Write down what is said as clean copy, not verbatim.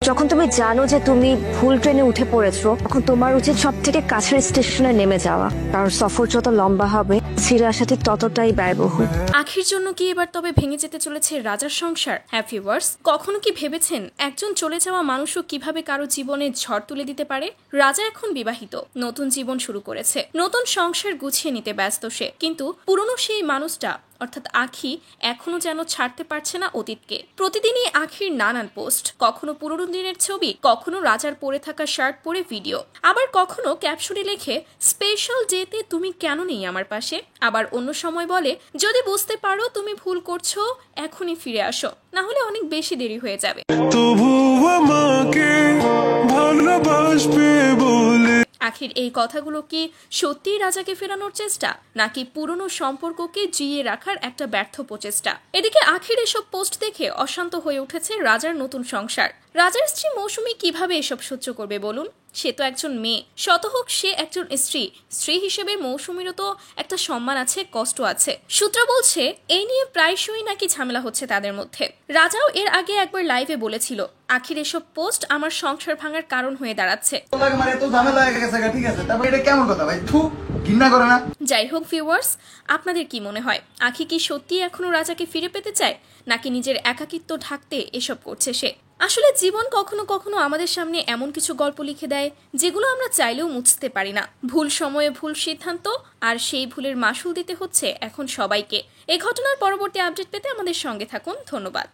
যখন তুমি জানো যে তুমি ভুল ট্রেনে উঠে পড়েছো, তখন তোমার উচিত সব থেকে কাছের স্টেশনে নেমে যাওয়া, কারণ সফর যত লম্বা হবে ফিরে আসা ঠিক ততটাই ব্যয়বহুল। আখির জন্য কি এবার তবে ভেঙে যেতে চলেছে রাজার সংসার? হ্যাপি ওয়ার্স, কখনো কি ভেবেছেন একজন চলে যাওয়া মানুষও কিভাবে কারো জীবনে ঝড় তুলে দিতে পারে? রাজা এখন বিবাহিত, নতুন জীবন শুরু করেছে, নতুন সংসার গুছিয়ে নিতে ব্যস্ত সে, কিন্তু পুরনো সেই মানুষটা অর্থাৎ আখি এখনো যেন ছাড়তে পারছে না অতীতকে। প্রতিদিনই আখির নানান পোস্ট, কখনো পুরনো দিনের ছবি, কখনো রাজার পরে থাকা শার্ট পরে ভিডিও, আবার কখনো ক্যাপশনে লেখে স্পেশাল ডেতে তুমি কেন নেই আমার পাশে। আবার অন্য সময় বলে যদি বুঝতে পারো তুমি ভুল করছো এখনই ফিরে আসো, না হলে অনেক বেশি দেরি হয়ে যাবে। আখির এই কথাগুলো কি সত্যিই রাজাকে ফেরানোর চেষ্টা, নাকি পুরনো সম্পর্ককে জিইয়ে রাখার একটা ব্যর্থ প্রচেষ্টা? এদিকে আখির এসব পোস্ট দেখে অশান্ত হয়ে উঠেছে রাজার নতুন সংসার। রাজার স্ত্রী মৌসুমী কিভাবে এসব সহ্য করবে বলুন? সে তো একজন মেয়ে, শত হোক সে একজন স্ত্রী হিসেবে মৌসুমীরও তো একটা সম্মান আছে, কষ্ট আছে। সূত্র বলছে এই নিয়ে প্রায়শই নাকি ঝামেলা হচ্ছে তাদের মধ্যে। রাজাও এর আগে একবার লাইভে বলেছিল আখির এসব পোস্ট আমার সংসার ভাঙার কারণ হয়ে দাঁড়াচ্ছে। যাই হোক ভিউয়ার্স, আপনাদের কি মনে হয় আখি কি সত্যি এখনো রাজাকে ফিরে পেতে চায়, নাকি নিজের একাকিত্ব ঢাকতে এসব করছে সে? আসলে জীবন কখনো কখনো আমাদের সামনে এমন কিছু গল্প লিখে দেয় যেগুলো আমরা চাইলেও মুছতে পারি না। ভুল সময়ে ভুল সিদ্ধান্ত, আর সেই ভুলের মাসুল দিতে হচ্ছে এখন সবাইকে। এই ঘটনার পরবর্তী আপডেট পেতে আমাদের সঙ্গে থাকুন। ধন্যবাদ।